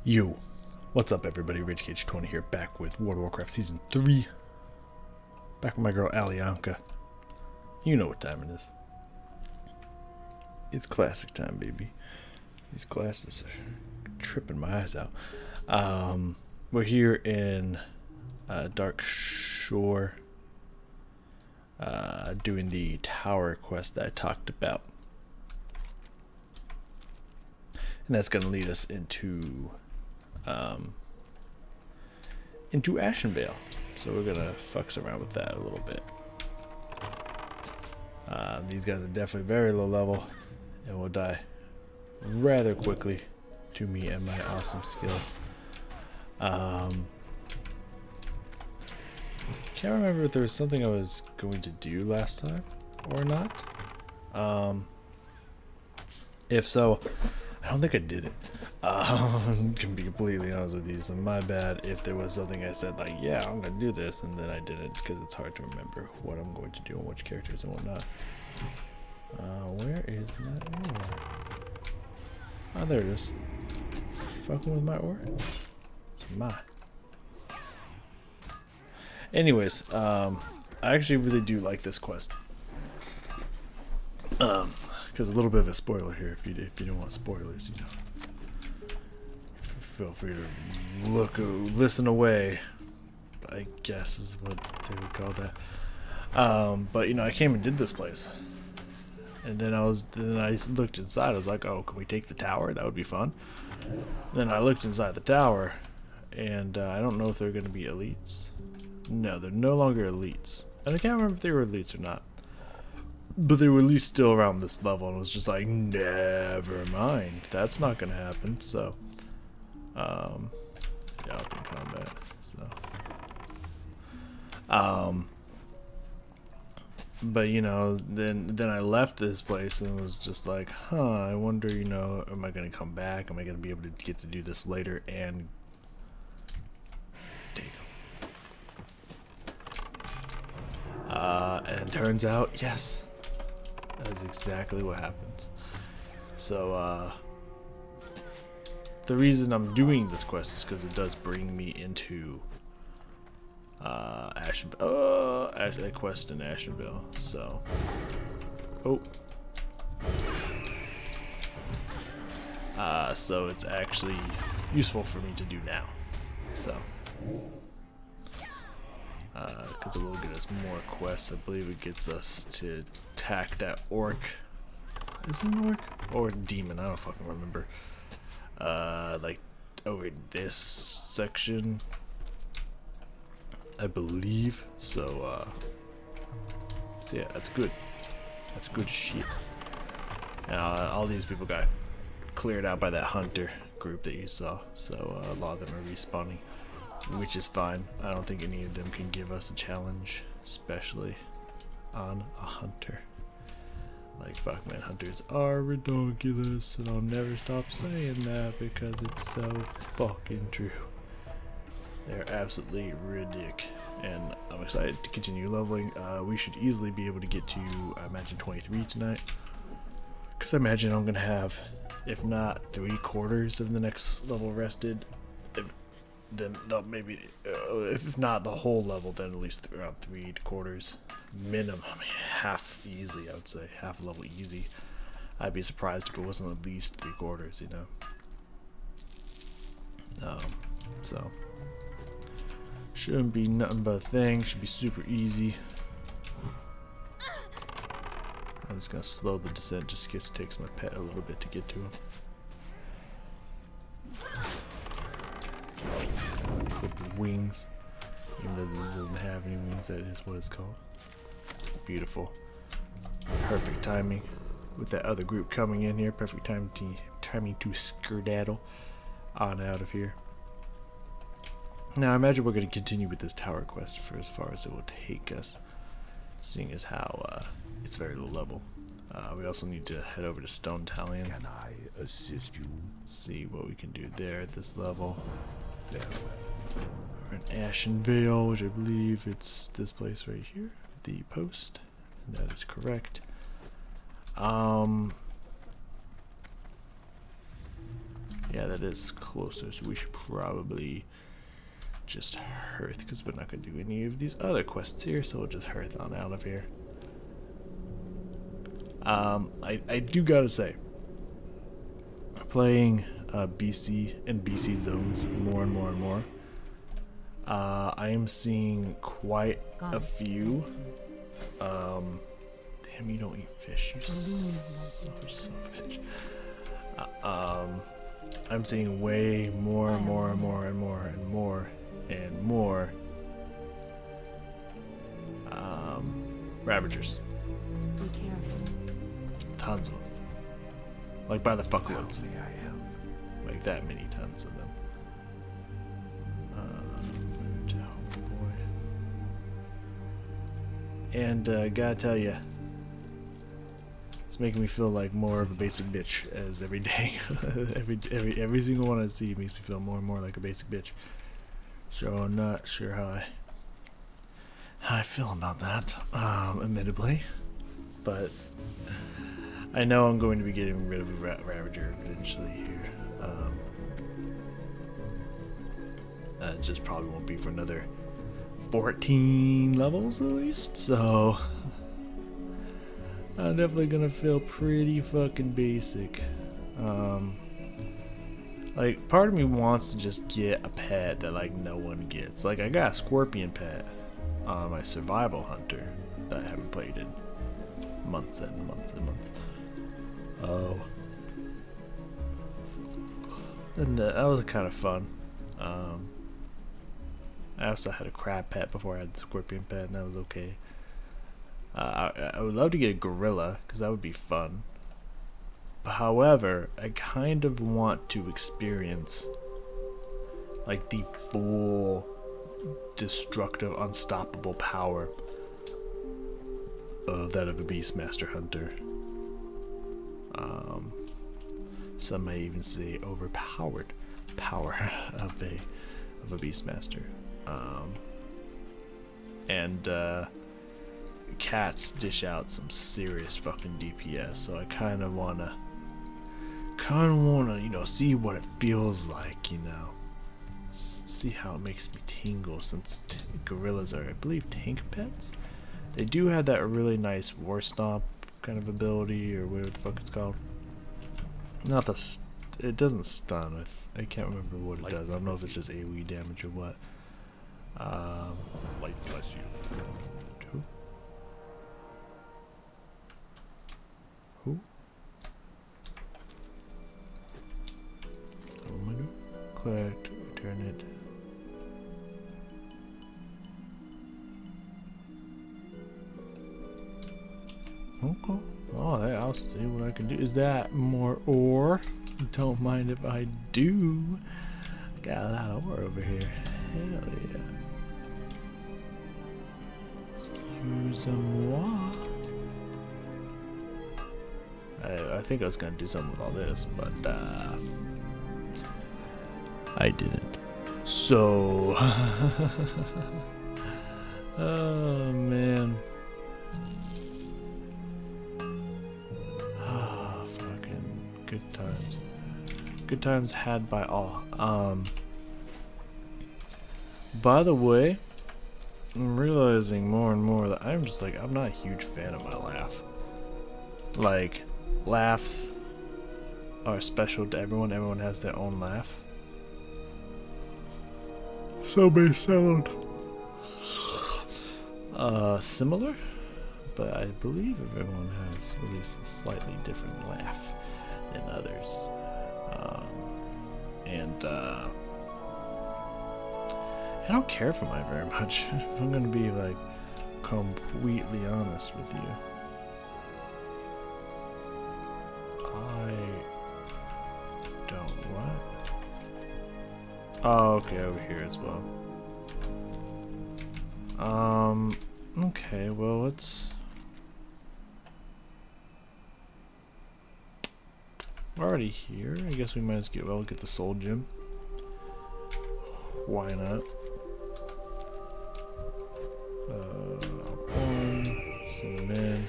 Yo, what's up everybody, RageCage20 here, back with World of Warcraft Season 3. Back with my girl Alianka. You know what time it is. It's classic time, baby. These glasses are tripping my eyes out. We're here in Dark Shore, doing the tower quest that I talked about. And that's going to lead us into Ashenvale. So we're gonna fucks around with that a little bit. These guys are definitely very low level and will die rather quickly to me and my awesome skills. Can't remember if there was something I was going to do last time or not. If so, I don't think I did it. Can be completely honest with you, so my bad if there was something I said like, yeah, I'm gonna do this, and then I didn't, because it's hard to remember what I'm going to do and which characters and whatnot. Where is my ore? Oh, there it is. Fucking with my ore? It's mine. Anyways, I actually really do like this quest. Because a little bit of a spoiler here, if you don't want spoilers, you know. Feel free to listen away, I guess is what they would call that. But you know, I came and did this place, and then I looked inside. I was like, oh, can we take the tower? That would be fun. Then I looked inside the tower, and I don't know if they're going to be elites. No, they're no longer elites, and I can't remember if they were elites or not. But they were at least still around this level, and it was just like, never mind, that's not going to happen. So. Yeah, up in combat, so. But you know, then I left this place and was just like, I wonder, you know, am I gonna come back? Am I gonna be able to get to do this later and take them? And turns out, yes, that's exactly what happens. So, the reason I'm doing this quest is because it does bring me into a quest in Ashenvale. So, so it's actually useful for me to do now. So, because it will get us more quests. I believe it gets us to attack that orc. Is it an orc or a demon? I don't fucking remember. Like over this section, I believe. So yeah, that's good. That's good shit. And all these people got cleared out by that hunter group that you saw. So a lot of them are respawning, which is fine. I don't think any of them can give us a challenge, especially on a hunter. Like, fuck man, hunters are ridiculous, and I'll never stop saying that because it's so fucking true. They're absolutely ridiculous, and I'm excited to continue leveling. We should easily be able to get to, I imagine, 23 tonight. Because I imagine I'm going to have, if not 3/4 of the next level rested, then they'll maybe, if not the whole level, then at least around 3/4 minimum. I mean, half easy, I would say. Half level easy. I'd be surprised if it wasn't at least 3/4, you know. So shouldn't be nothing but a thing. Should be super easy. I'm just gonna slow the descent just in case it takes my pet a little bit to get to him. Clip his wings, even though it doesn't have any wings. That is what it's called. Beautiful. Perfect timing with that other group coming in here. Perfect timing to skedaddle on out of here. Now I imagine we're going to continue with this tower quest for as far as it will take us, seeing as how it's very low level. We also need to head over to Stone Talion. Can I assist you? See what we can do there at this level. We're in Ashenvale, which I believe it's this place right here, the post. And that is correct. Yeah, that is closer, so we should probably just hearth, because we're not going to do any of these other quests here, so we'll just hearth on out of here. I do gotta say, playing BC and BC zones more and more and more, I am seeing quite a few. Damn, you don't eat fish, you son of a bitch. I'm seeing way more and more and more and more and more and more Ravagers. Be careful. Tons of them. Like by the fuckloads. Like that many tons of them. Oh boy. And gotta tell you, it's making me feel like more of a basic bitch as every day. every single one I see makes me feel more and more like a basic bitch. So I'm not sure how I feel about that, admittedly. But I know I'm going to be getting rid of a Ravager eventually here. It just probably won't be for another 14 levels at least, so I'm definitely gonna feel pretty fucking basic. Like, part of me wants to just get a pet that like no one gets. Like, I got a scorpion pet on my survival hunter that I haven't played in months and months and months. Oh, and that was kind of fun. I also had a crab pet before I had the scorpion pet, and that was okay. I would love to get a gorilla, because that would be fun. However, I kind of want to experience like the full destructive, unstoppable power of that of a Beastmaster hunter. Some may even say overpowered power of a Beastmaster. And cats dish out some serious fucking DPS, so I kind of wanna, you know, see what it feels like, you know, see how it makes me tingle. Since gorillas are, I believe, tank pets. They do have that really nice war stomp kind of ability, or whatever the fuck it's called. Not the, it doesn't stun. I can't remember what it does. I don't know if it's just AoE damage or what. Light bless you. Who? What am I doing? Collect, return it. Okay. Oh, hey, I'll see what I can do. Is that more ore? Don't mind if I do. Got a lot of ore over here. Hell yeah. Excuse-moi. I think I was gonna do something with all this, but I didn't. So, oh man. Ah, fucking good times. Good times had by all. By the way, I'm realizing more and more that I'm just like, I'm not a huge fan of my laugh. Like, laughs are special to everyone. Everyone has their own laugh. Some may sound similar, but I believe everyone has at least a slightly different laugh than others. I don't care for mine very much. If I'm gonna be like completely honest with you. I don't what? Oh, okay, over here as well. Okay, well let's. We're already here. I guess we might as well get the soul gem. Why not? Some men.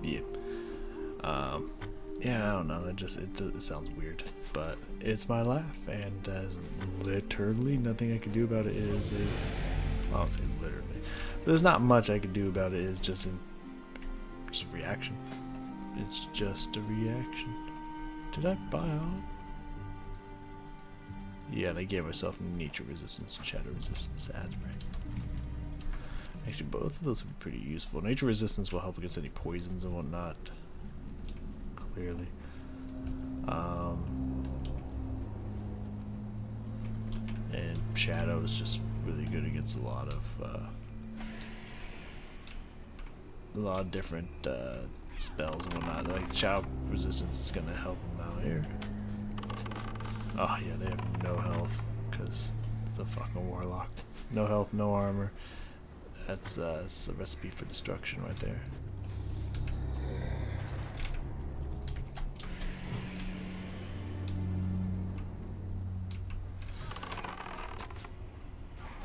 Yeah. Yeah, I don't know. It sounds weird, but it's my laugh, and literally nothing I can do about it is. I don't say literally. There's not much I can do about it. Is just reaction. It's just a reaction. Did I buy all? Yeah, and I gave myself nature resistance and shadow resistance. That's right. Actually, both of those would be pretty useful. Nature resistance will help against any poisons and whatnot. Clearly. And shadow is just really good against a lot of different spells and whatnot. Like shadow resistance is gonna help them out here. Oh yeah, they have no health because it's a fucking warlock. No health, no armor. That's a recipe for destruction right there.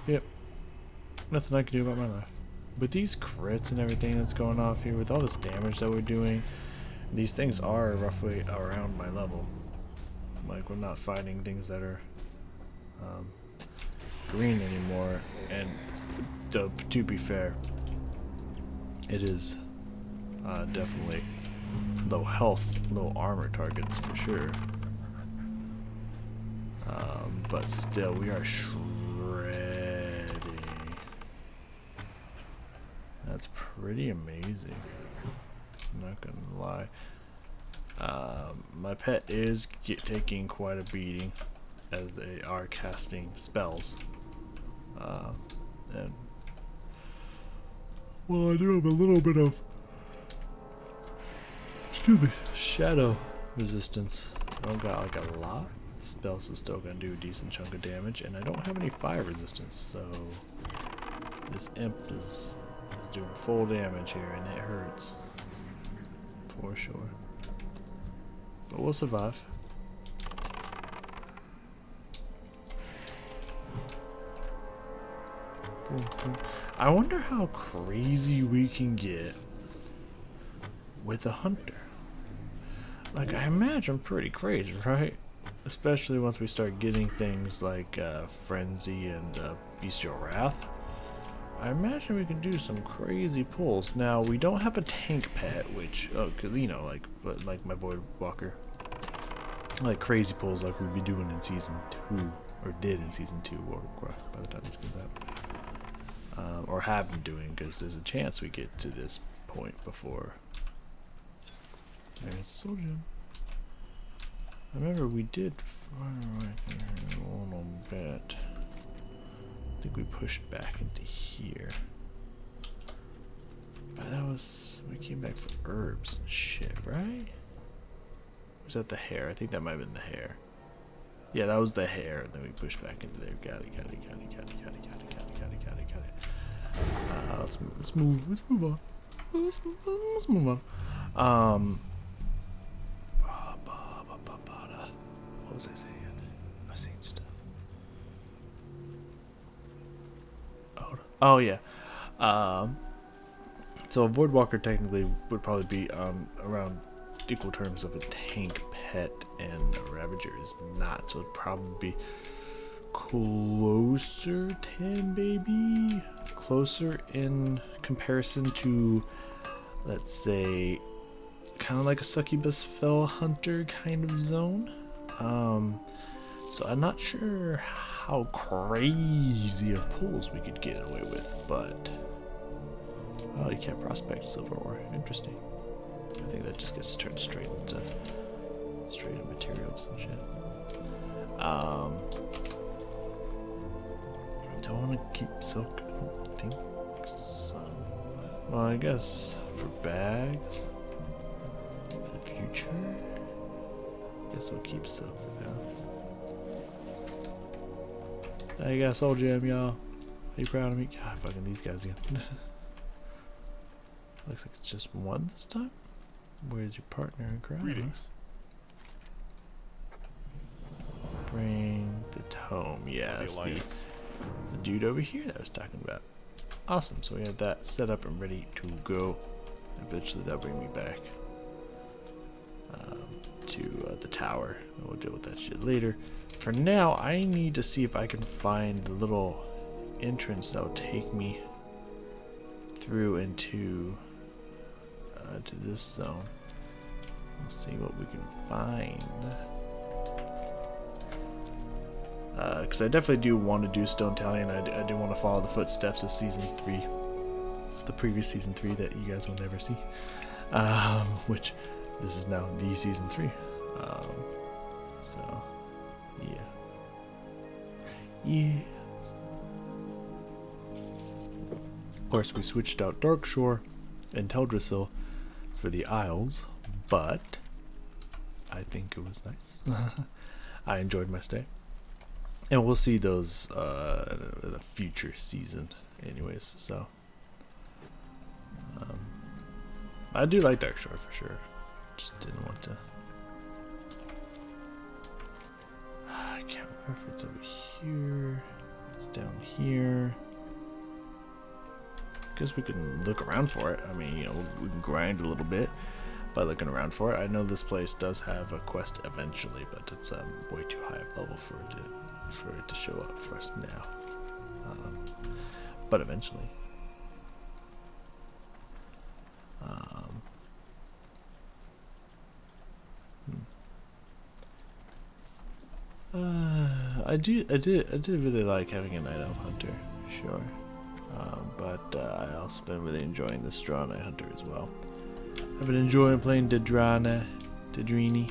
Yep. Nothing I can do about my life. With these crits and everything that's going off here, with all this damage that we're doing, these things are roughly around my level. Like, we're not fighting things that are green anymore. And to be fair, it is definitely low health, low armor targets for sure. But still, we are shredding. That's pretty amazing. I'm not gonna lie. My pet is taking quite a beating as they are casting spells. And well, I do have a little bit of shadow resistance. I don't got like a lot. Spells is still gonna do a decent chunk of damage, and I don't have any fire resistance, so this imp is doing full damage here, and it hurts for sure. But we'll survive. I wonder how crazy we can get with a hunter. Like, I imagine pretty crazy, right? Especially once we start getting things like Frenzy and Bestial Wrath. I imagine we can do some crazy pulls. Now, we don't have a tank pet, which, cause you know, like my Void Walker. Like crazy pulls like we'd be doing in Season 2, or did in Season 2 World of Warcraft by the time this comes out. Or have been doing, because there's a chance we get to this point before. There's Soul Gem. I remember we did right here a little bit. I think we pushed back into here. But that was, we came back for herbs and shit, right? Was that the hair? I think that might have been the hair. Yeah, that was the hair, and then we pushed back into there. Got it. Let's move on. Let's move on. What was I saying? I was saying stuff. Oh yeah. So a Voidwalker technically would probably be around equal terms of a tank pet, and a Ravager is not. So it'd probably be closer 10, baby. Closer in comparison to, let's say, kind of like a Succubus Fell Hunter kind of zone. So I'm not sure how crazy of pulls we could get away with, but oh, you can't prospect silver ore. Interesting. I think that just gets turned straight into materials and shit. Don't want to keep silk. I don't think so. Well, I guess for bags, for the future, I guess we'll keep silk for now. There you go, Soul Gem, y'all. Are you proud of me? God, fucking these guys again. Looks like it's just one this time. Where's your partner in crime? Greetings. Bring the tome. Yeah, that's the dude over here that I was talking about. Awesome. So we have that set up and ready to go. Eventually that'll bring me back. tower. We'll deal with that shit later. For now, I need to see if I can find the little entrance that will take me through into to this zone. Let's see what we can find. Because I definitely do want to do Stone Talon. I do want to follow the footsteps of Season 3. The previous Season 3 that you guys will never see. Which, this is now the Season 3. So, yeah. Yeah. Of course, we switched out Darkshore and Teldrassil for the Isles, but I think it was nice. I enjoyed my stay. And we'll see those in a future season anyways, so. I do like Darkshore for sure. Just didn't want to. I can't remember if it's over here. It's down here. Guess we can look around for it. I mean, you know, we can grind a little bit by looking around for it. I know this place does have a quest eventually, but it's way too high a level for it to show up for us now. But eventually. I did really like having a Night Elf Hunter, sure. But I also been really enjoying the Straw Knight Hunter as well. I've been enjoying playing Dedrini.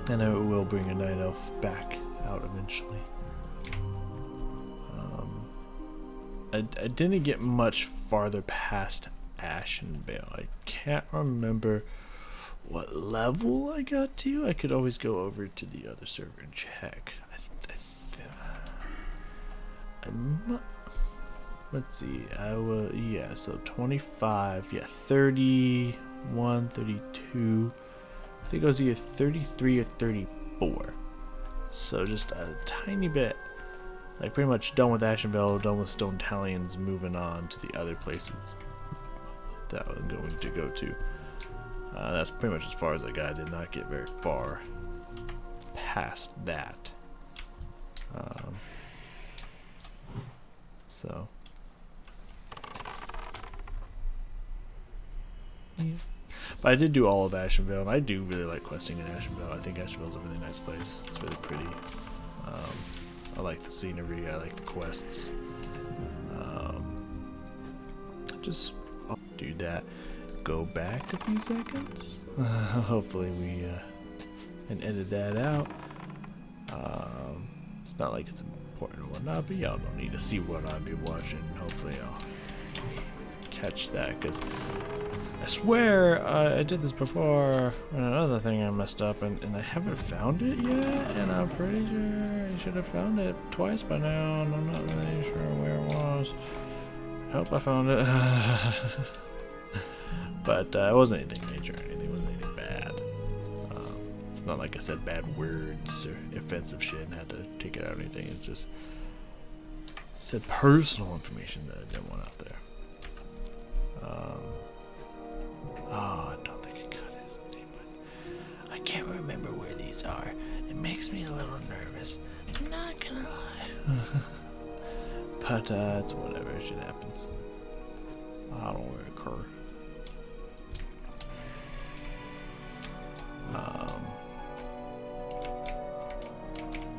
And I will bring a Night Elf back out eventually. I didn't get much farther past Ashenvale. I can't remember what level I got to. I could always go over to the other server and check. Let's see. Yeah, so 25, yeah, 31, 32. I think it was either 33 or 34. So just a tiny bit. Like pretty much done with Ashenvale, done with Stone Talons, moving on to the other places that I'm going to go to. That's pretty much as far as I got. I did not get very far past that. So. Yeah. But I did do all of Ashenvale, and I do really like questing in Ashenvale. I think Ashenvale is a really nice place. It's really pretty. I like the scenery. I like the quests. Just I'll do that. Go back a few seconds. Hopefully we can edit that out. It's not like it's important or whatnot, but y'all don't need to see what I'll be watching. Hopefully I'll catch that, because I swear I did this before. And another thing I messed up, and I haven't found it yet, and I'm pretty sure I should have found it twice by now, and I'm not really sure where it was. I hope I found it. But it wasn't anything major or anything. It wasn't anything bad. It's not like I said bad words or offensive shit and had to take it out or anything. It just said personal information that I didn't want out there. I don't think I got his name. I can't remember where these are. It makes me a little nervous. I'm not gonna lie. But it's whatever. Shit happens. I don't really care.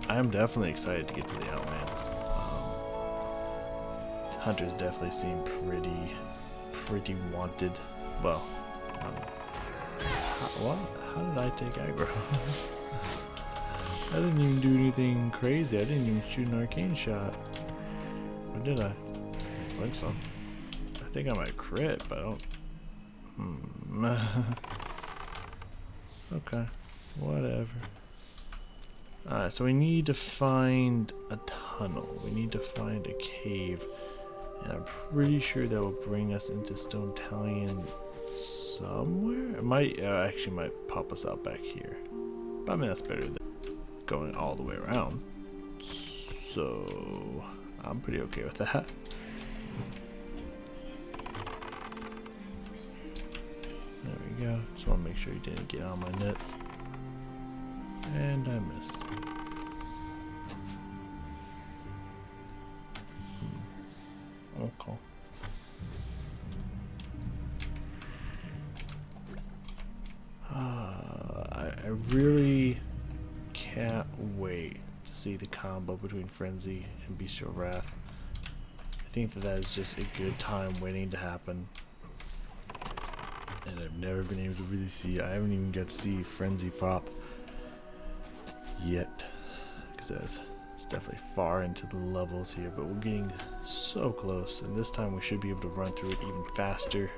I'm definitely excited to get to the Outlands. Hunters definitely seem pretty wanted. Well, how did I take aggro? I didn't even do anything crazy. I didn't even shoot an arcane shot. Or did I? I think so. I think I might crit, but I don't. Okay, whatever. Alright, so we need to find a tunnel. We need to find a cave. And I'm pretty sure that will bring us into Stone Talon somewhere. It might, actually might pop us out back here. But I mean, that's better than going all the way around. So, I'm pretty okay with that. go. Just want to make sure he didn't get on my nuts. And I missed. Okay. I really can't wait to see the combo between Frenzy and Bestial Wrath. I think that is just a good time waiting to happen. And I've never been able to really see, I haven't even got to see Frenzy pop yet. Because it's definitely far into the levels here, but we're getting so close. And this time we should be able to run through it even faster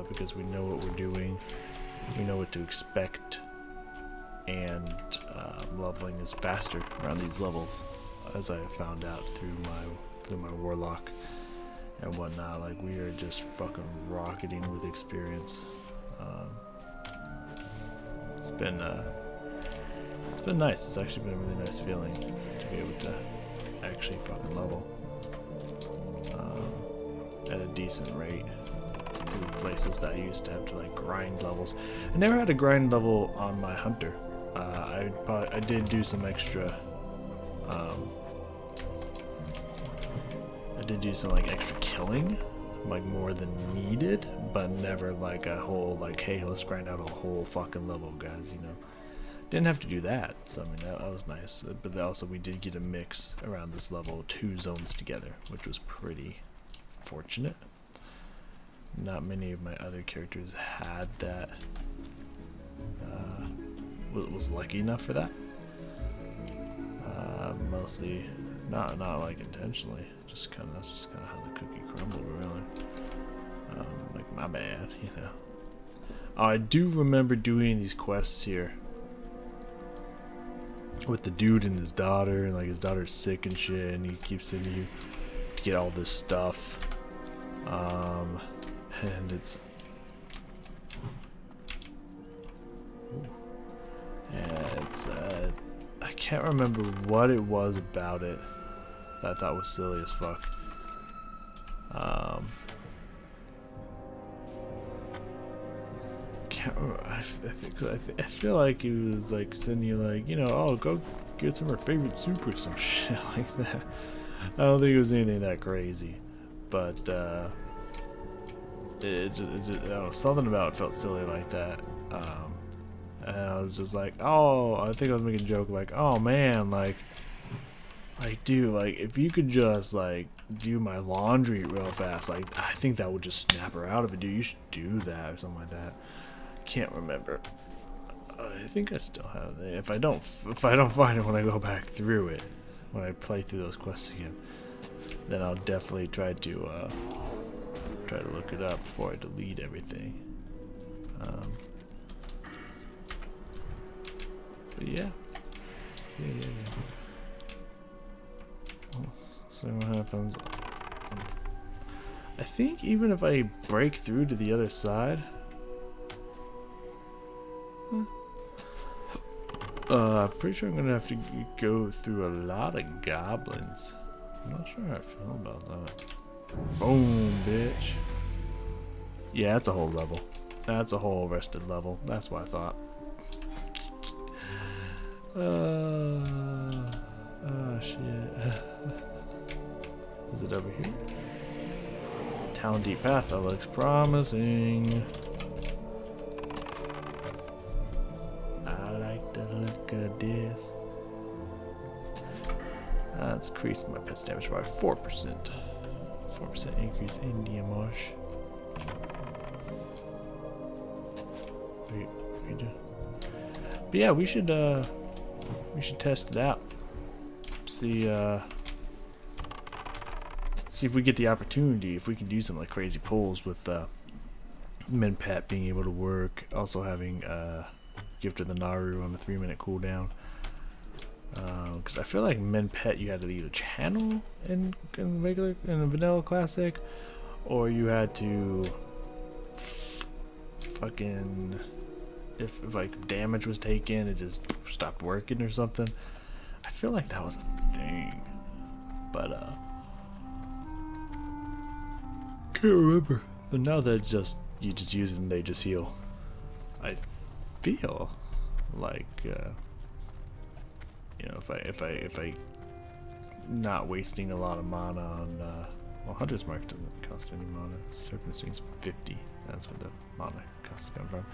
because we know what we're doing. We know what to expect. And leveling is faster around these levels, as I have found out through my warlock and whatnot. Like, we are just fucking rocketing with experience. It's been nice. It's actually been a really nice feeling to be able to actually fucking level at a decent rate through places that I used to have to like grind levels. I never had a grind level on my hunter. I did do some extra. I did do some like extra killing, like more than needed, but never like a whole like, hey, let's grind out a whole fucking level, guys. You know, didn't have to do that. So I mean, that was nice. But also, we did get a mix around this level, 2 zones together, which was pretty fortunate. Not many of my other characters had that. Was lucky enough for that. Mostly, not like intentionally. That's just kind of how the cookie crumbled, really. Like, my bad, you know. I do remember doing these quests here with the dude and his daughter, and like his daughter's sick and shit, and he keeps sending you to get all this stuff. And it's. Yeah, it's I can't remember what it was about it that I thought was silly as fuck. Can't remember. I feel like he was like sending you like, you know, oh, go get some of her favorite soup or some shit like that. I don't think it was anything that crazy, but it just, I don't know, something about it felt silly like that. And I was just like, oh, I think I was making a joke like, oh man, like dude, like if you could just like do my laundry real fast, like I think that would just snap her out of it, dude. You should do that or something like that. Can't remember. I think I still have it. If I don't find it when I go back through it, when I play through those quests again, then I'll definitely try to look it up before I delete everything. But yeah. Well, see what happens. I think even if I break through to the other side, I'm pretty sure I'm gonna have to go through a lot of goblins. I'm not sure how I feel about that. Boom, bitch. Yeah, that's a whole level. That's a whole rested level. That's what I thought. Oh shit. Is it over here? Town Deep Path, that looks promising. I like the look of this. Let's increase my pet's damage by 4%. 4% increase in damage. What are you doing? But yeah, we should test it out. See if we get the opportunity, if we can do some like crazy pulls with Min Pet being able to work, also having Gift of the Naru on a 3-minute cooldown. Because I feel like Min Pet you had to either channel in a vanilla classic, or you had to fucking if like damage was taken, it just stopped working or something. I feel like that was a thing, but can't remember. But now that you just use it and they just heal. I feel like you know, if I not wasting a lot of mana on well, Hunter's Mark doesn't cost any mana. Serpent Sting's 50. That's where the mana costs come from.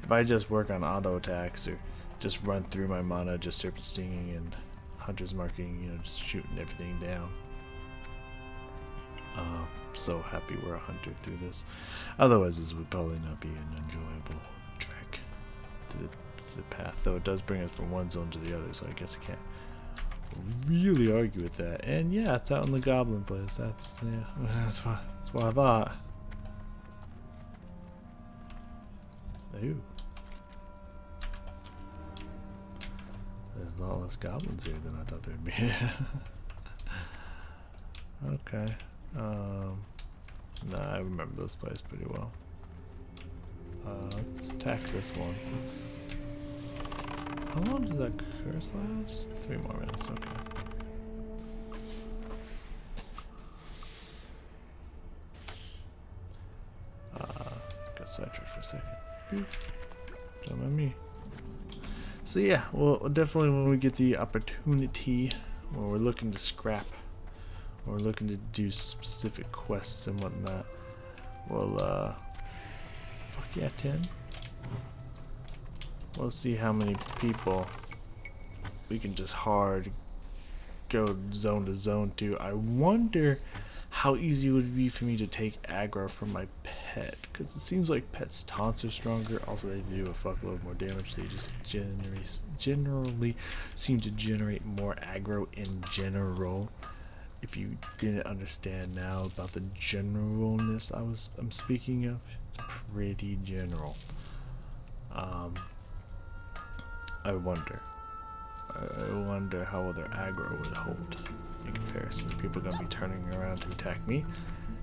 If I just work on auto attacks or just run through my mana, just Serpent Stinging and Hunter's Marking, you know, just shooting everything down. So happy we're a hunter through this. Otherwise, this would probably not be an enjoyable trek to the path. Though it does bring us from one zone to the other, so I guess I can't really argue with that. And yeah, it's out in the Goblin place. That's what I thought. Ooh. There's a lot less goblins here than I thought there'd be. Okay. Nah, I remember this place pretty well. Let's attack this one. How long does that curse last? 3 more minutes, okay. Got sidetracked for a second. Boop. Don't mind me. So yeah, well, definitely when we get the opportunity, when we're looking to scrap, or looking to do specific quests and whatnot, well, fuck yeah, 10. We'll see how many people we can just hard go zone to zone to. I wonder how easy it would be for me to take aggro from my pet, because it seems like pets' taunts are stronger. Also, they do a fuckload more damage. They just generally seem to generate more aggro in general. If you didn't understand now about the generalness I'm speaking of, it's pretty general. I wonder how well their aggro would hold in comparison. Are people gonna be turning around to attack me?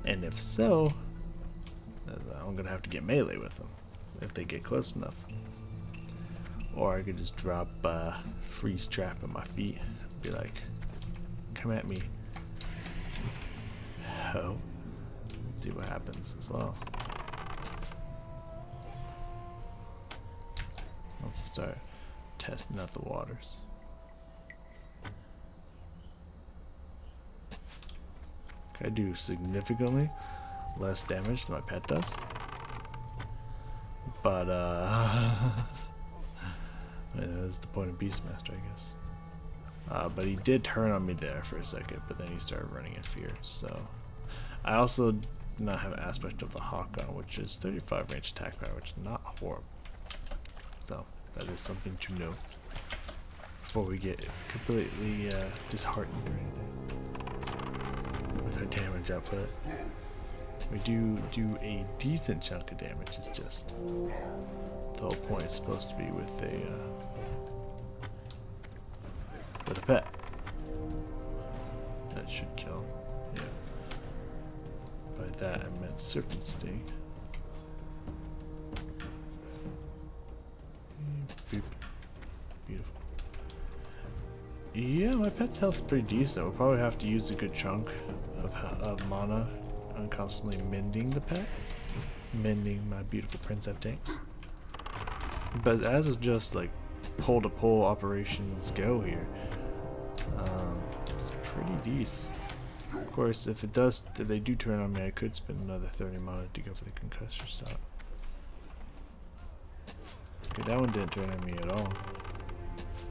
And if so, I'm gonna have to get melee with them if they get close enough. Or I could just drop freeze trap at my feet and be like, come at me. Oh, let's see what happens as well. Let's start testing out the waters. I do significantly less damage than my pet does, but that's the point of Beastmaster, I guess. But he did turn on me there for a second, but then he started running in fear. So I also do not have an aspect of the Hawk on, which is 35 range attack power, which is not horrible. So that is something to know before we get completely disheartened or anything with our damage output. We do a decent chunk of damage. It's just the whole point is supposed to be with a pet. That should kill. Yeah. By that I meant Serpent Sting. Boop. Beautiful. Yeah, my pet's health's pretty decent. We'll probably have to use a good chunk of mana on constantly mending the pet. Mending my beautiful Princess tanks. But as it's just like pull-to-pull operations go here, it's pretty decent. Of course, if they do turn on me, I could spend another 30 mana to go for the concussor stop. Okay, that one didn't turn on me at all,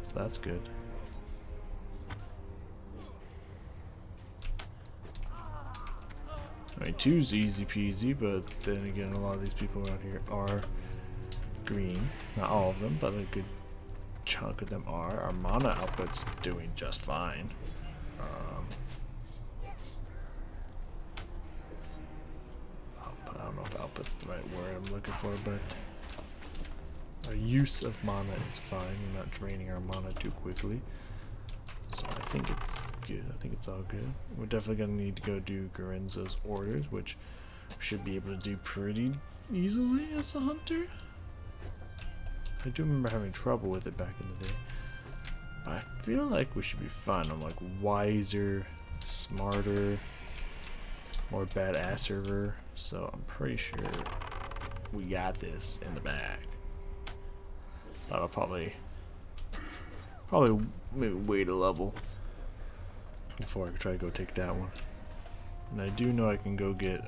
so that's good. I mean, 2's easy peasy, but then again, a lot of these people around here are green. Not all of them, but a good chunk of them are. Our mana output's doing just fine. I don't know if output's the right word I'm looking for, but our use of mana is fine. We're not draining our mana too quickly. So I think it's good. I think it's all good. We're definitely going to need to go do Garenzo's orders, which we should be able to do pretty easily as a hunter. I do remember having trouble with it back in the day. But I feel like we should be fine. I'm like wiser, smarter, more badasser. So I'm pretty sure we got this in the bag. I'll probably maybe wait a level before I try to go take that one. And I do know I can go get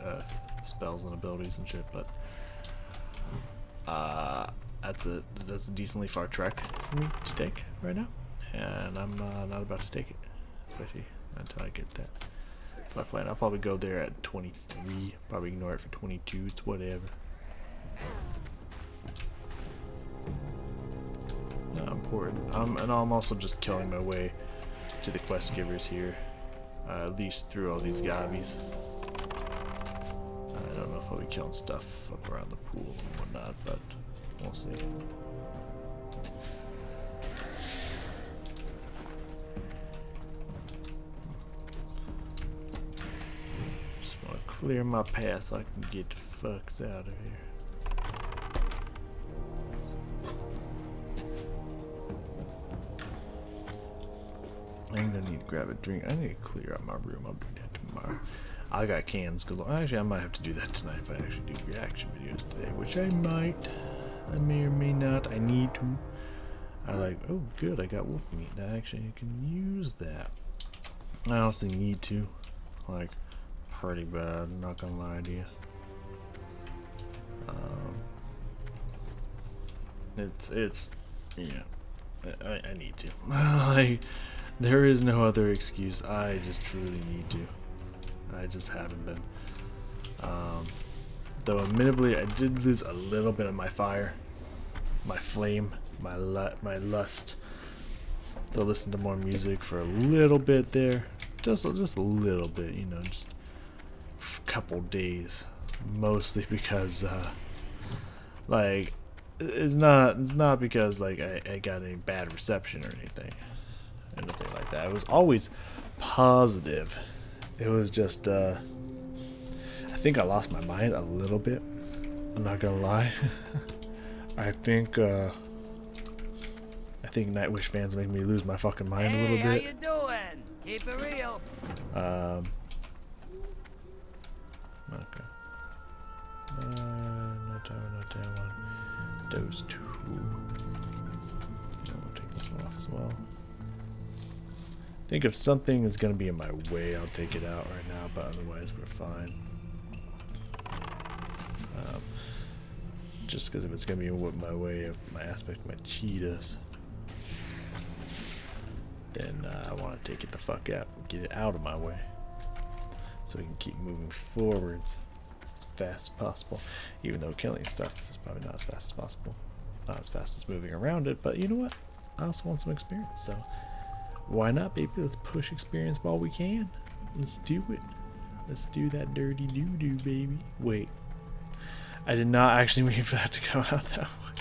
spells and abilities and shit, but that's a decently far trek for me to take right now, and I'm not about to take it, especially until I get that lifeline. I'll probably go there at 23, probably ignore it for 22, it's whatever. Not important. And I'm also just killing my way to the quest givers here, at least through all these gobbies. I don't know if I'll be killing stuff up around the pool and whatnot, but we'll see. Just want to clear my path so I can get the fucks out of here. I'm gonna need to grab a drink. I need to clear out my room. I'll do that tomorrow. I got cans galore. Actually, I might have to do that tonight if I actually do reaction videos today, which I might. I may or may not. I need to. I like, oh good, I got wolf meat. Now actually I can use that. I honestly need to. Like, pretty bad, I'm not gonna lie to you. It's yeah. I need to. Like, there is no other excuse. I just truly need to. I just haven't been. Though admittedly, I did lose a little bit of my fire, my flame, my lust to listen to more music for a little bit there, just a little bit, you know, just a couple days, mostly because like it's not because like I got any bad reception or anything like that. It was always positive. It was just I think I lost my mind a little bit. I'm not gonna lie. I think Nightwish fans make me lose my fucking mind a little bit. How you doing? Keep it real. Okay. Not that one. Those two. I'll take this one off as well. I think if something is gonna be in my way, I'll take it out right now, but otherwise we're fine. Just because if it's gonna be in my way of my aspect of my cheetahs, then I want to take it the fuck out, get it out of my way, so we can keep moving forwards as fast as possible. Even though killing stuff is probably not as fast as possible, not as fast as moving around it. But you know what? I also want some experience, so why not, baby? Let's push experience while we can. Let's do it. Let's do that dirty doo-doo, baby. Wait. I did not actually mean for that to come out that way.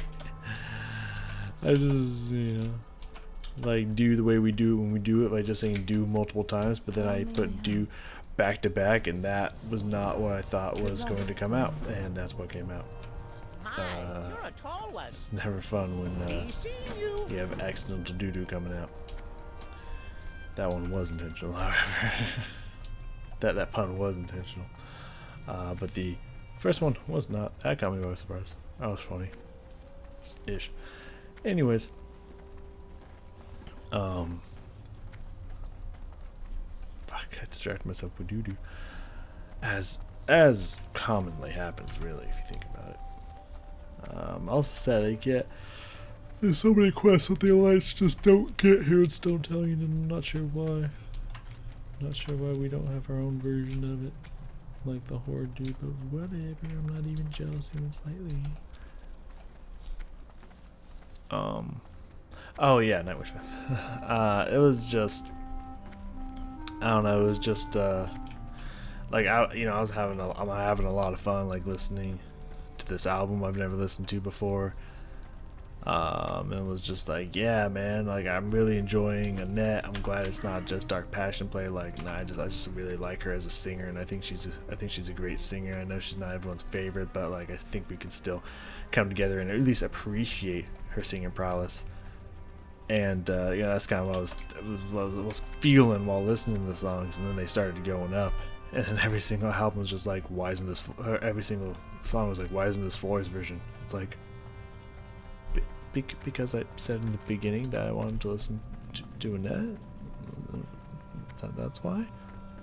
I just, you know, like do the way we do it when we do it by just saying do multiple times, but then I put do back to back, and that was not what I thought was going to come out, and that's what came out. It's never fun when you have accidental doo-doo coming out. That one was intentional, however. that pun was intentional. But the first one was not. That got me by surprise. That was funny. Ish. Anyways. Fuck, I distracted myself with doo-doo. As commonly happens, really, if you think about it. Also sad I get there's so many quests that the Alliance just don't get here and still telling you, and I'm not sure why. Not sure why we don't have our own version of it, like the Horde do, but whatever, I'm not even jealous even slightly. Oh yeah, Nightwish Fest. It was just, I don't know, it was just, like, I'm having a lot of fun, like, listening to this album I've never listened to before. It was just like, yeah, man, like, I'm really enjoying Annette. I'm glad it's not just Dark Passion Play. Like, nah, I just really like her as a singer, and I think she's a great singer. I know she's not everyone's favorite, but like, I think we can still come together and at least appreciate her singing prowess. And you know, that's kind of what I was feeling while listening to the songs, and then they started going up, and then every single album was just like, why isn't this? Every single song was like, why isn't this Floyd's version? It's like, because I said in the beginning that I wanted to listen to doing that. That's why.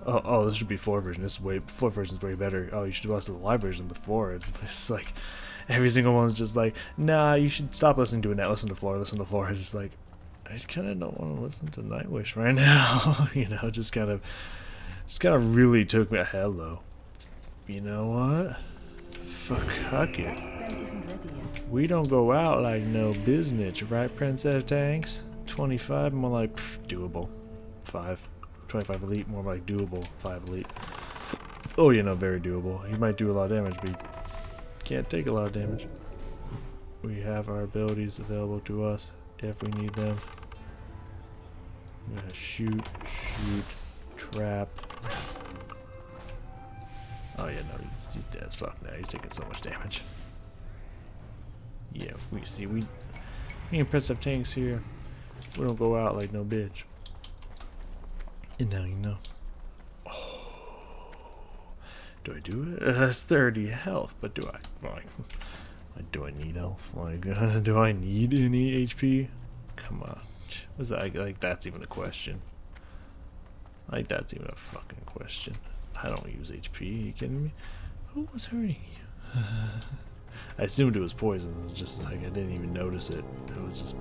Oh, this should be floor version. Floor version is way better. Oh, you should watch the live version with floor. It's like every single one's just like, nah, you should stop listening to it now. Listen to floor. Listen to floor. It's just like, I kind of don't want to listen to Nightwish right now. You know, just kind of really took me. Hello. You know what? Fuck it. We don't go out like no business, right, Princess Tanks? 25, more like doable. 25 elite, more like doable. 5 elite. Oh, you know, very doable. He might do a lot of damage, but he can't take a lot of damage. We have our abilities available to us if we need them. Shoot, trap. Oh yeah, no, he's dead as fuck now. He's taking so much damage. Yeah, me and Princess Tanks here, we don't go out like no bitch. And now you know. Oh, do I do it? That's 30 health, but do I? Like, do I need health? Like, do I need any HP? Come on. Was that like that's even a question? Like that's even a fucking question. I don't use HP. Are you kidding me? Who was hurting you? I assumed it was poison. It was just like I didn't even notice it. It was just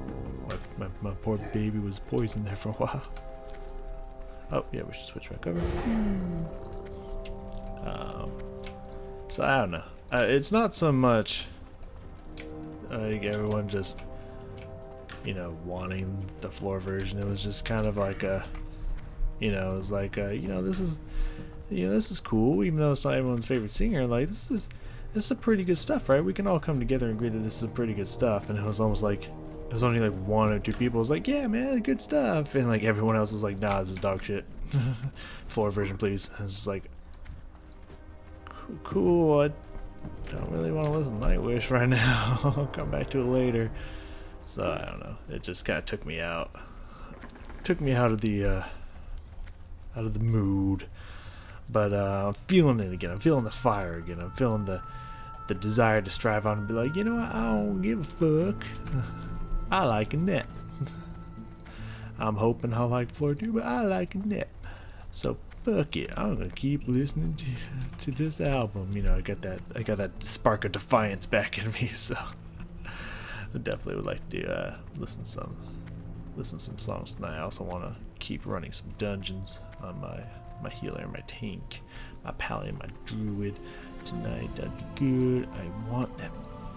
my poor baby was poisoned there for a while. Oh yeah, we should switch back over. So I don't know. It's not so much like everyone just, you know, wanting the floor version. It was just kind of like a, you know, it was like you know, this is cool, even though it's not everyone's favorite singer. Like this is pretty good stuff, right? We can all come together and agree that this is pretty good stuff. And it was almost like it was only like 1 or 2 people was like, yeah, man, good stuff, and like everyone else was like, nah, this is dog shit. Floor version, please. And it's just like, cool. I don't really want to listen to Nightwish right now. I'll come back to it later. So I don't know. It just kind of took me out. Took me out of the mood. But I'm feeling it again. I'm feeling the fire again. I'm feeling the desire to strive on and be like, you know what? I don't give a fuck. I like a net. I'm hoping I like floor too, but I like a net. So fuck it. I'm gonna keep listening to this album. You know, I got that spark of defiance back in me. So I definitely would like to listen some songs tonight. I also want to keep running some dungeons on my healer and my tank, my paladin, my druid tonight. That'd be good. I want that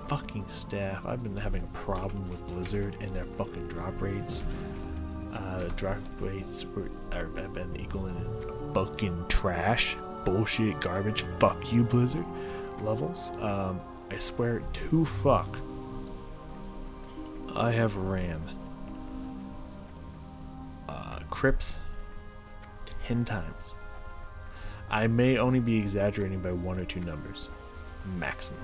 fucking staff. I've been having a problem with Blizzard and their fucking drop rates. Drop rates have been equaling fucking trash, bullshit, garbage. Fuck you, Blizzard. Levels. I swear to fuck, I have ran Crips 10 times. I may only be exaggerating by 1 or 2 numbers. Maximum.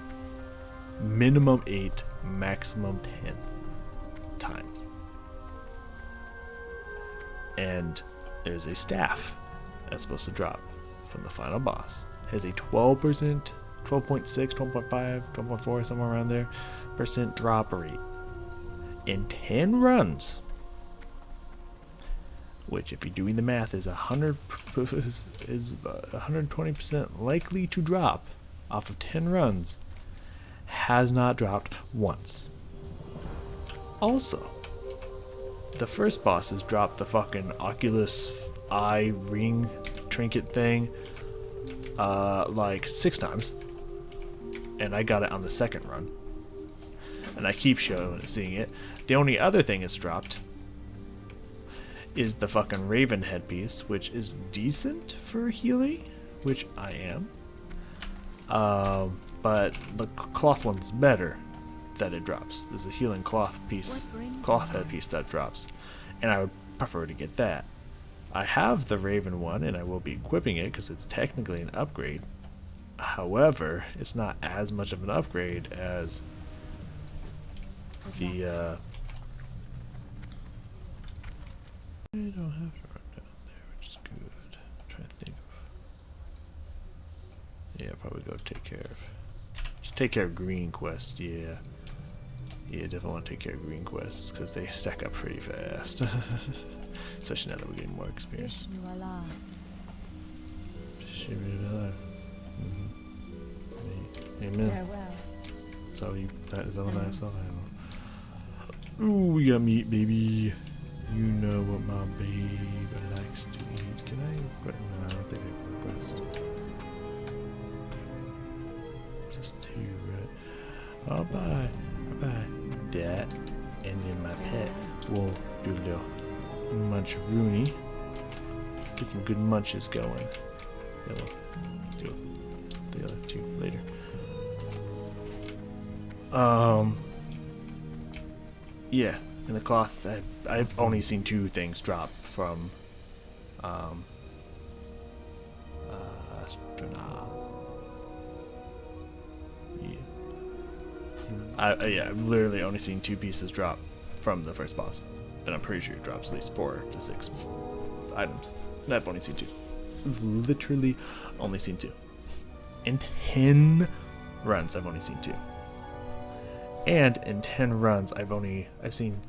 Minimum 8, maximum 10 times. And there's a staff that's supposed to drop from the final boss. It has a 12%, 12.6, 12.5, 12.4, somewhere around there, % drop rate in 10 runs. Which, if you're doing the math, is 120% likely to drop off of 10 runs. Has not dropped once. Also, the first boss has dropped the fucking Oculus Eye ring trinket thing like 6 times, and I got it on the second run, and I keep seeing it. The only other thing it's dropped is the fucking Raven headpiece, which is decent for healing, which I am. But the cloth one's better that it drops. There's a healing cloth headpiece that drops, and I would prefer to get that. I have the Raven one, and I will be equipping it because it's technically an upgrade. However, it's not as much of an upgrade as the I don't have to run down there, which is good. I'm trying to think of. Yeah, probably go take care of. Just take care of green quest, yeah. Yeah, definitely want to take care of green quests because they stack up pretty fast. Especially now that we're getting more experience. Vishnu-Allah. Amen. Farewell. That's all you. Is that what I saw? I don't know. Ooh, we got meat, baby. You know what my baby likes to eat. Can I request? No, I don't think I can request. Just two, right? I'll buy that, and then my pet will do a little munch-rooney. Get some good munches going. Then we'll do the other two later. Yeah, in the cloth, I've only seen two things drop from, astronaut. Yeah. Yeah, I've literally only seen two pieces drop from the first boss. And I'm pretty sure it drops at least 4 to 6 items. And I've only seen 2. I've literally only seen 2. In 10 runs, I've only seen 2. And in 10 runs, I've seen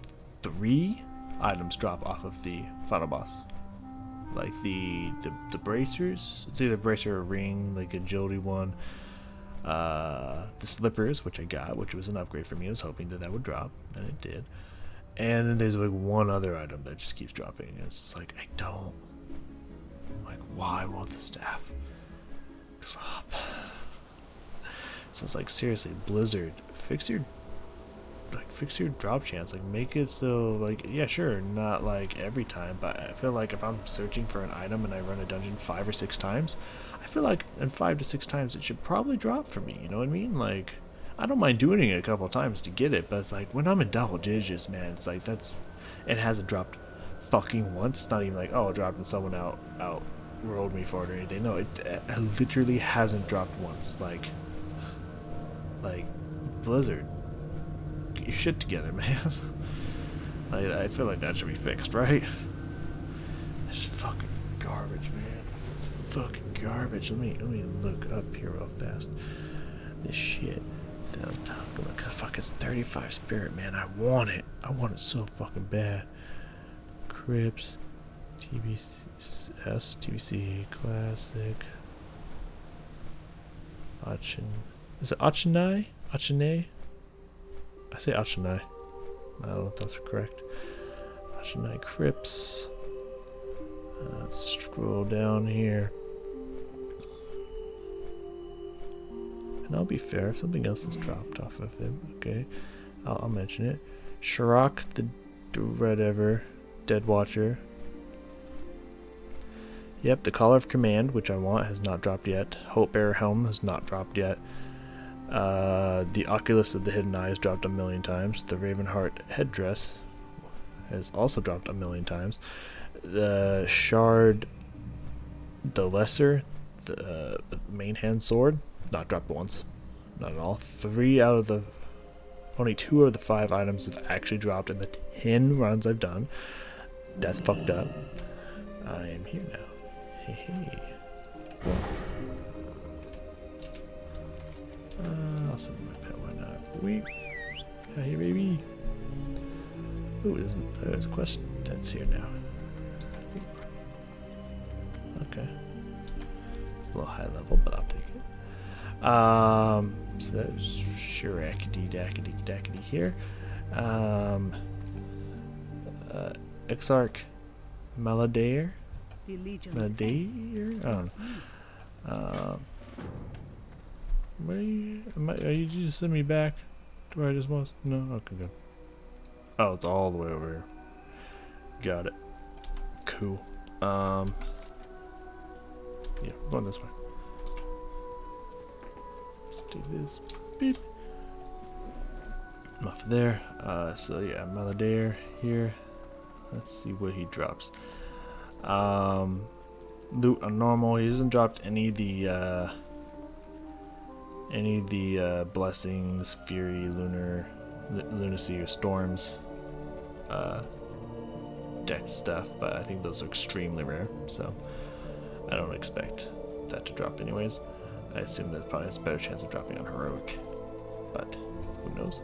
3 items drop off of the final boss. Like the bracers. It's either bracer or ring, like agility one. The slippers, which I got, which was an upgrade for me. I was hoping that would drop, and it did. And then there's like one other item that just keeps dropping. And it's just like, why won't the staff drop? So it's like, seriously, Blizzard, fix your drop chance. Like, make it so, like, yeah, sure, not like every time, but I feel like if I'm searching for an item and I run a dungeon 5 or 6 times, I feel like in 5 to 6 times it should probably drop for me. You know what I mean? Like, I don't mind doing it a couple times to get it, but it's like when I'm in double digits, man, it's like it hasn't dropped fucking once. It's not even like, oh, it dropped and someone out rolled me for it or anything. No, it literally hasn't dropped once. Like Blizzard, get your shit together, man. I feel like that should be fixed, right? It's fucking garbage, man. It's fucking garbage. Let me look up here real fast. This shit that I'm talking about, cause fuck, it's 35 spirit, man. I want it so fucking bad. Crips, TBC Classic, is it Achinai? Achinai? I say Achinai. I don't know if that's correct. Achinai Crips. Let's scroll down here. And I'll be fair, if something else is dropped off of him, okay, I'll mention it. Shirok, the whatever, Dead Watcher. Yep, the Collar of Command, which I want, has not dropped yet. Hope Bearer Helm has not dropped yet. The Oculus of the Hidden Eye has dropped 1,000,000 times. The Ravenheart Headdress has also dropped 1,000,000 times. The Shard, the Lesser, the main hand sword, not dropped once. Not at all. Only 2 of the 5 items have actually dropped in the 10 runs I've done. That's fucked up. I am here now. Hey. I'll send my pet, why not? Wait. Hey, baby. Ooh, there's a quest that's here now. Okay. It's a little high level, but I'll take it. So that's Shirackety Dackety Dackety here. Exarch Meladair? The Legion's Meladair? I don't know. Are you just send me back to where I just was? No? Okay, good. Oh, it's all the way over here. Got it. Cool. Yeah, going this way. Let's do this. Beep. Off there. So yeah, Meladair here. Let's see what he drops. Loot on normal. He hasn't dropped any of the blessings, fury, lunacy, or storms deck stuff, but I think those are extremely rare, so I don't expect that to drop anyways. I assume that probably has a better chance of dropping on heroic, but who knows.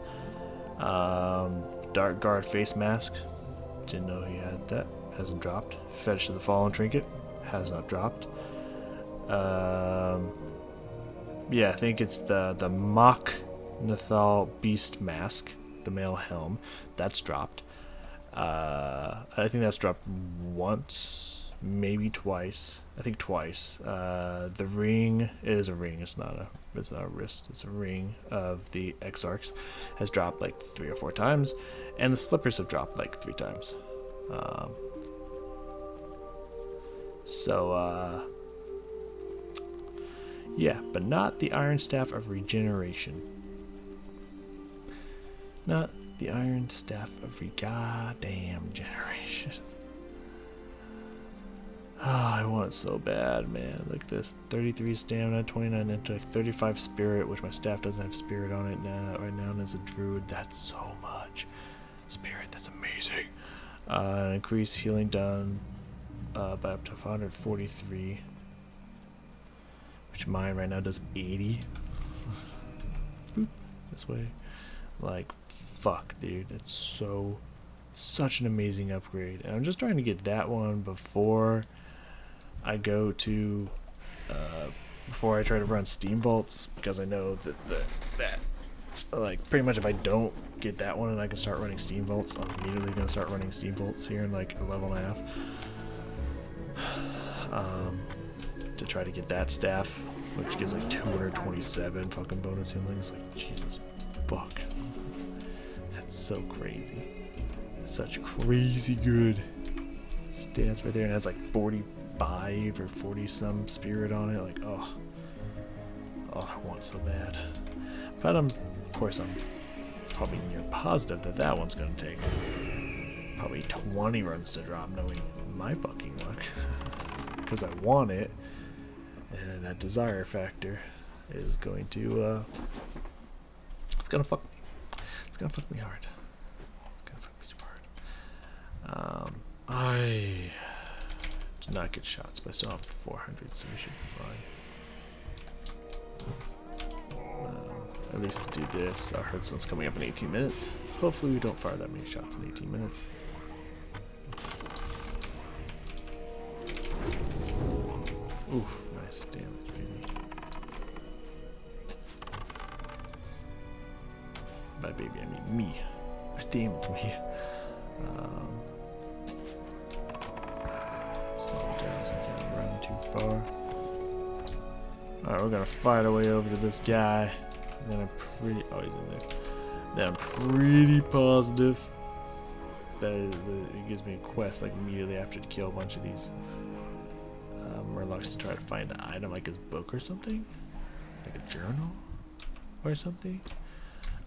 Dark Guard face mask. Didn't know he had that. Hasn't dropped. Fetish of the Fallen trinket. Has not dropped. Yeah, I think it's the Mock Nathal Beast mask, the male helm. That's dropped. I think that's dropped once, maybe twice. I think twice. The ring, it is a ring. It's not a wrist. It's a ring of the Exarchs. Has dropped like 3 or 4 times, and the slippers have dropped like 3 times. Yeah, but not the Iron Staff of Regeneration. Not the Iron Staff of goddamn generation. Ah, I want it so bad, man. Look at this. 33 stamina, 29 intellect, 35 spirit, which my staff doesn't have spirit on it now. Right now, and as a druid, that's so much. Spirit, that's amazing. Increase healing done by up to 143. Which mine right now does 80. Boop, this way. Like, fuck, dude. It's such an amazing upgrade. And I'm just trying to get that one before I go to, before I try to run Steam Vaults, because I know that like, pretty much if I don't get that one and I can start running Steam Vaults, I'm immediately going to start running Steam Vaults here in like a level and a half. To try to get that staff, which gives like 227 fucking bonus healing. It's like, Jesus fuck. That's so crazy. That's such crazy good stats right there, and it has like 45 or 40 some spirit on it. Like, oh, I want it so bad. But of course, I'm probably near positive that that one's gonna take probably 20 runs to drop, knowing my fucking luck. Because I want it, and that desire factor is going to, it's gonna fuck me. It's gonna fuck me hard. It's gonna fuck me super hard. I did not get shots, but I still have 400, so we should be fine. At least to do this, our Hearthstone's coming up in 18 minutes. Hopefully we don't fire that many shots in 18 minutes. Oof, nice damage, baby. By baby, I mean me. Nice damage, me. Slow it down so I can't run too far. Alright, we're gonna fight our way over to this guy. And then I'm pretty... oh, he's in there. Then I'm pretty positive that it gives me a quest like immediately after to kill a bunch of these Murlocs to try to find an item like his book or something, like a journal or something.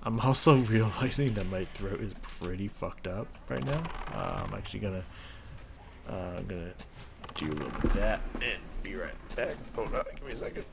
I'm also realizing that my throat is pretty fucked up right now. I'm actually gonna do a little bit of that and be right back. Hold on, give me a second.